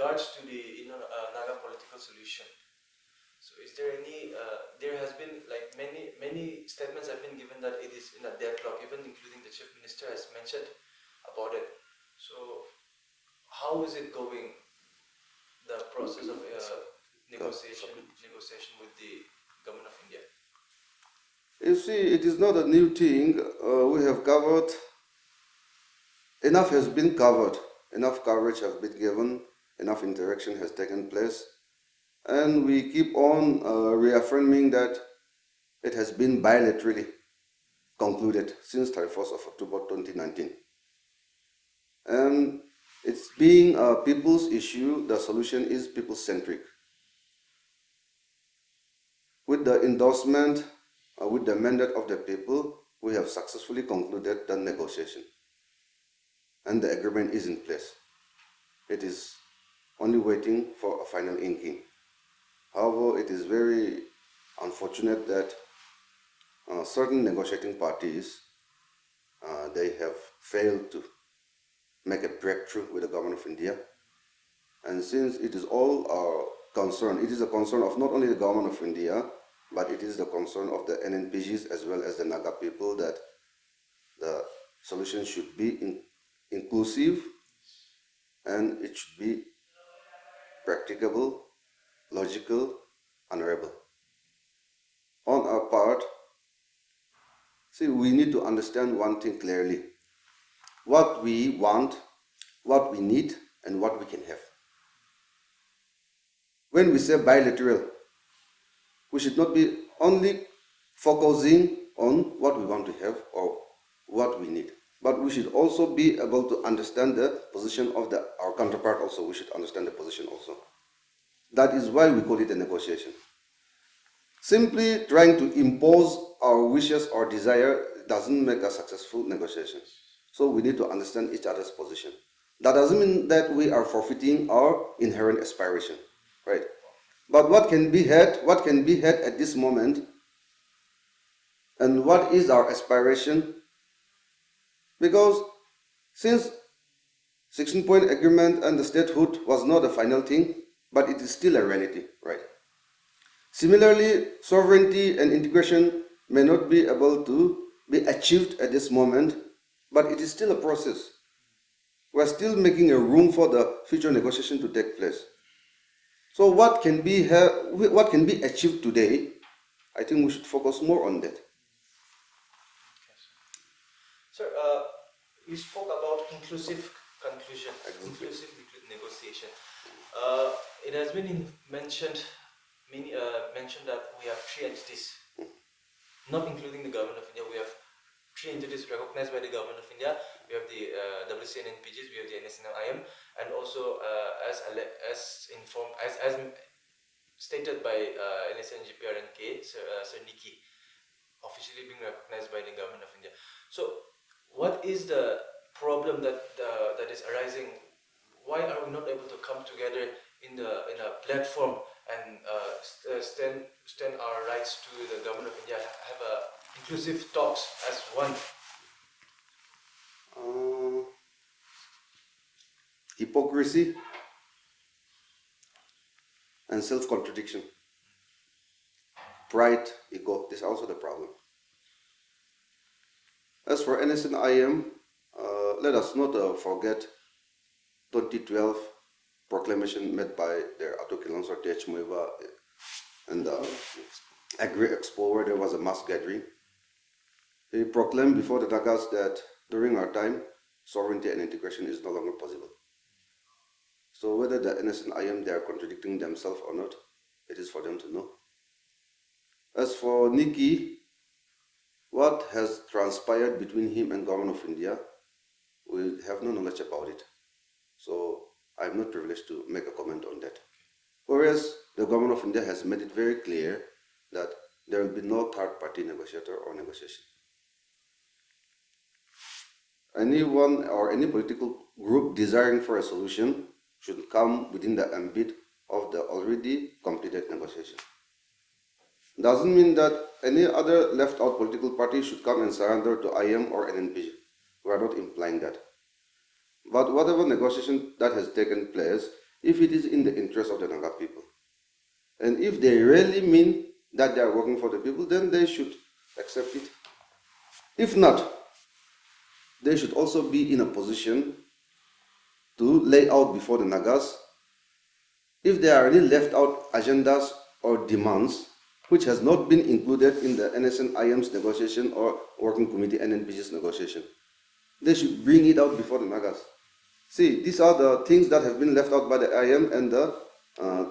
regards to the Naga political solution. So is there any? There has been like many statements have been given that it is in a deadlock, even including the chief minister has mentioned about it. So how is it going? The process of negotiation with the government of India. You see, it is not a new thing. We have covered. Enough has been covered. Enough coverage has been given. Enough interaction has taken place. And we keep on reaffirming that it has been bilaterally concluded since 31st of October 2019. And it's being a people's issue, the solution is people-centric. With the endorsement, with the mandate of the people, we have successfully concluded the negotiation. And the agreement is in place. It is only waiting for a final inking. However, it is very unfortunate that certain negotiating parties, they have failed to make a breakthrough with the government of India. And since it is all our concern, it is a concern of not only the government of India, but it is the concern of the NNPGs as well as the Naga people that the solution should be inclusive and it should be practicable, logical, honorable. On our part, see, we need to understand one thing clearly. What we want, what we need, and what we can have. When we say bilateral, we should not be only focusing on what we want to have or what we need, but we should also be able to understand the position of our counterpart also. We should understand the position also. That is why we call it a negotiation. Simply trying to impose our wishes or desire doesn't make a successful negotiation. So we need to understand each other's position. That doesn't mean that we are forfeiting our inherent aspiration, right? But what can be had at this moment, and what is our aspiration? Because since 16-point agreement and the statehood was not a final thing, but it is still a reality, right? Similarly, sovereignty and integration may not be able to be achieved at this moment, but it is still a process. We're still making a room for the future negotiation to take place. So what can be achieved today? I think we should focus more on that. Sir, you spoke about inclusive conclusion, inclusive negotiation. It has been mentioned that we have three entities, not including the government of India. We have three entities recognized by the government of India. We have the WCNNPGs, we have the NSNLIM, and also as stated by NSNGPRNK, Sir Nikki, officially being recognized by the government of India. So, what is the problem that is arising? Why are we not able to come together in a platform and stand our rights to the government of India, have inclusive talks as one? Hypocrisy and self-contradiction. Pride, ego, this is also the problem. As for NSNIM, let us not forget 2012 proclamation made by their Ato Kilonsor Techmueva and Agri Expo, where there was a mass gathering. They proclaimed before the Nagas that during our time, sovereignty and integration is no longer possible. So whether the NSNIM, they are contradicting themselves or not, it is for them to know. As for Nikki, what has transpired between him and government of India, we have no knowledge about it. So I'm not privileged to make a comment on that. Whereas the government of India has made it very clear that there will be no third-party negotiator or negotiation. Anyone or any political group desiring for a solution should come within the ambit of the already completed negotiation. Doesn't mean that any other left-out political party should come and surrender to IM or NNPG. We are not implying that. But whatever negotiation that has taken place, if it is in the interest of the Naga people. And if they really mean that they are working for the people, then they should accept it. If not, they should also be in a position to lay out before the Nagas if there are any left out agendas or demands which has not been included in the NSN-IM's negotiation or Working Committee NNPG's negotiation. They should bring it out before the Nagas. See, these are the things that have been left out by the IM and the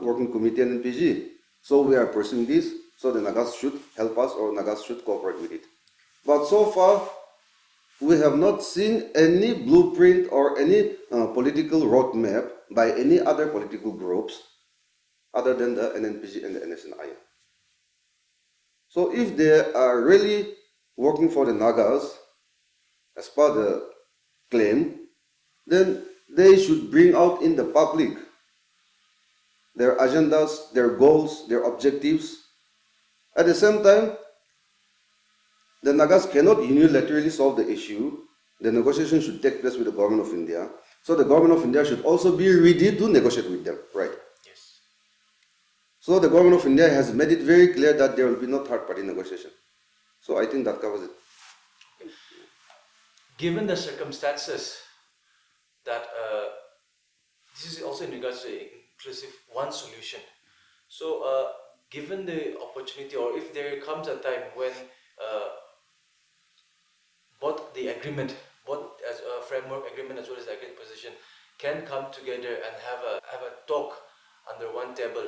Working Committee NNPG. So we are pursuing this, so the Nagas should help us or Nagas should cooperate with it. But so far, we have not seen any blueprint or any political roadmap by any other political groups other than the NNPG and the NSNI. So if they are really working for the Nagas, as per the claim, then they should bring out in the public their agendas, their goals, their objectives. At the same time, the Nagas cannot unilaterally solve the issue. The negotiation should take place with the government of India. So the government of India should also be ready to negotiate with them, right? Yes. So the government of India has made it very clear that there will be no third-party negotiation. So I think that covers it. Given the circumstances that this is also in regards to inclusive one solution. So given the opportunity, or if there comes a time when both the agreement, both as a framework agreement as well as the agreed position can come together and have a talk under one table,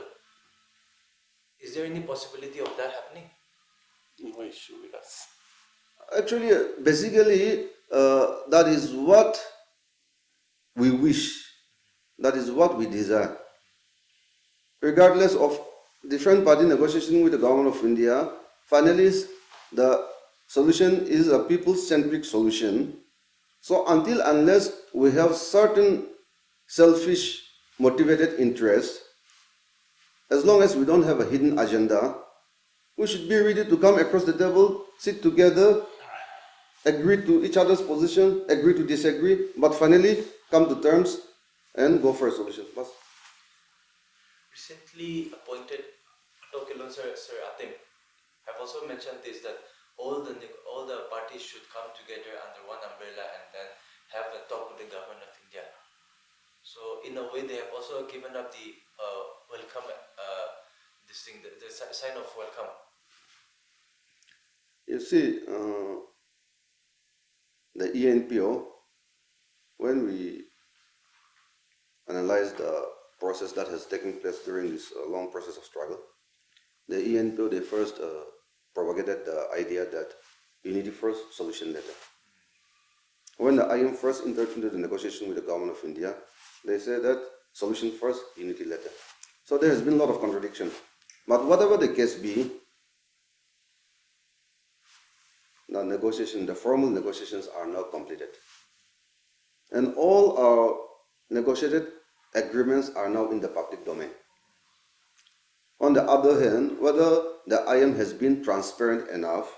is there any possibility of that happening? No issue with us. Actually, basically, that is what we wish. That is what we desire. Regardless of different party negotiation with the government of India, finally, the solution is a people-centric solution. So unless we have certain selfish, motivated interests, as long as we don't have a hidden agenda, we should be ready to come across the table, sit together, agree to each other's position, agree to disagree, but finally come to terms and go for a solution. Bas? Recently appointed Atokilon Sir Atim have also mentioned this, that all the parties should come together under one umbrella and then have a talk with the government of India. So in a way, they have also given up the welcome, the sign of welcome. You see, the ENPO, when we analyze the process that has taken place during this long process of struggle, the ENPO, they first propagated the idea that unity first, solution later. When the IM first entered into the negotiation with the government of India, they said that solution first, unity later. So there has been a lot of contradiction. But whatever the case be, the formal negotiations are now completed. And all our negotiated agreements are now in the public domain. On the other hand, whether the IM has been transparent enough,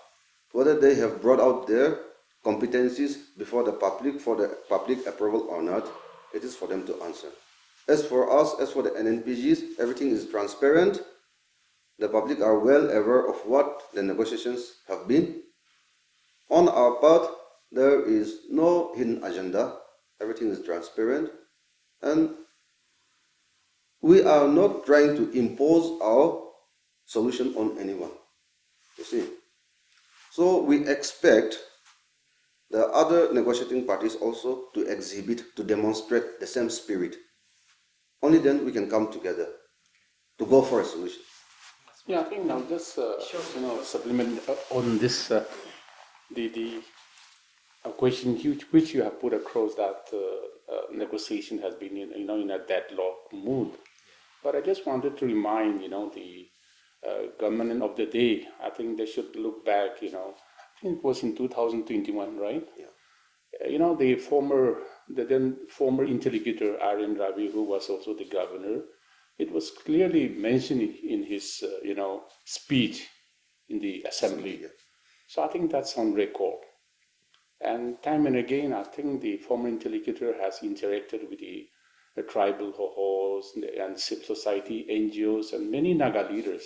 whether they have brought out their competencies before the public for the public approval or not, it is for them to answer. As for us, as for the NNPGs, everything is transparent. The public are well aware of what the negotiations have been. On our part, there is no hidden agenda. Everything is transparent. And we are not trying to impose our solution on anyone. You see. So we expect the other negotiating parties also to exhibit, to demonstrate the same spirit. Only then we can come together to go for a solution. Yeah, I think now just supplement on this the question which you have put across, that negotiation has been in a deadlock mood. But I just wanted to remind the government of the day. I think they should look back. I think it was in 2021, right? Yeah. The then former interlocutor Aryan Ravi, who was also the governor, it was clearly mentioned in his speech in the assembly. Yeah. So I think that's on record. And time and again, I think the former interlocutor has interacted with the tribal hosts and civil society, NGOs, and many Naga leaders.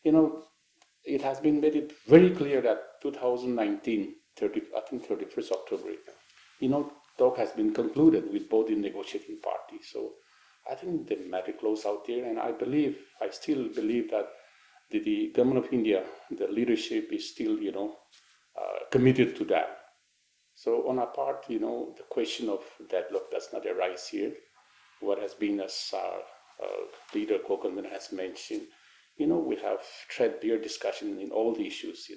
It has been made it very clear that 2019, 31st October, talk has been concluded with both the negotiating parties. So I think the matter closed out there, and I still believe that the government of India, the leadership is still, committed to that. So on our part, the question of deadlock does not arise here. What has been, as our leader co-convener has mentioned, we have threadbare discussion in all the issues,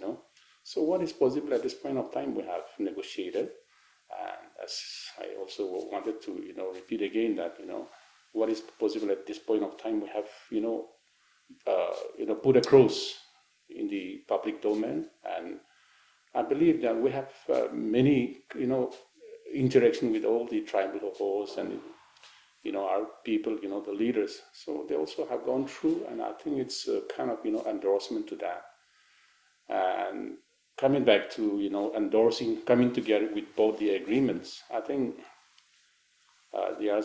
So what is possible at this point of time, we have negotiated. And as I also wanted to, repeat again that, what is possible at this point of time, we have, put across in the public domain. And I believe that we have many, interaction with all the tribal hosts and, our people, the leaders. So they also have gone through, and I think it's a kind of, endorsement to that. And coming back to, coming together with both the agreements, I think there are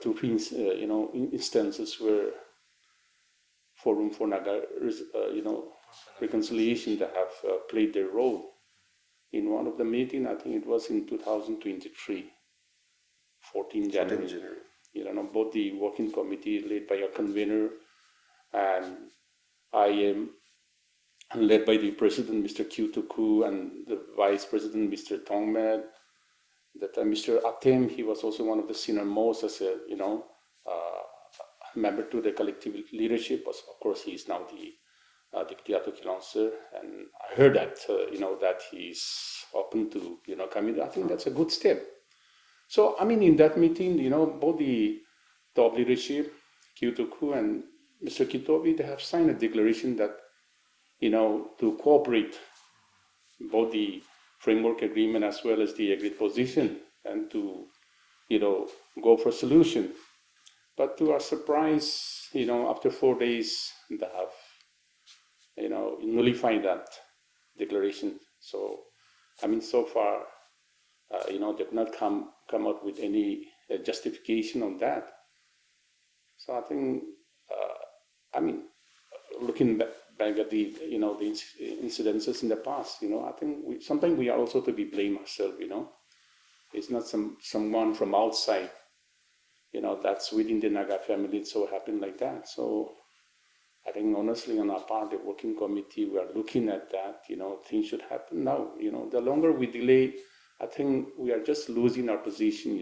two things, instances where Forum for Naga, reconciliation that have played their role. In one of the meetings, I think it was in 2023, 14 January. Both the working committee led by a convener and I am led by the president, Mr. Kyutuku, and the vice president, Mr. Tongmed. That Mr. Atem, he was also one of the senior most as a, member to the collective leadership. Of course, he is now the Deputy Attorney Council, and I heard that, that he's open to, coming. I think that's a good step. So, in that meeting, both the top leadership, Kyutoku and Mr. Kitobi, they have signed a declaration that, to cooperate both the framework agreement as well as the agreed position and to, go for a solution. But to our surprise, after 4 days, they have, nullified that declaration. So, so far, they could not come up with any justification on that. So I think, looking back at the, the incidences in the past, I think sometimes we are also to be blamed ourselves, It's not someone from outside, that's within the Naga family, it so happened like that. So I think honestly on our part, the working committee, we are looking at that, things should happen now, the longer we delay, I think we are just losing our position,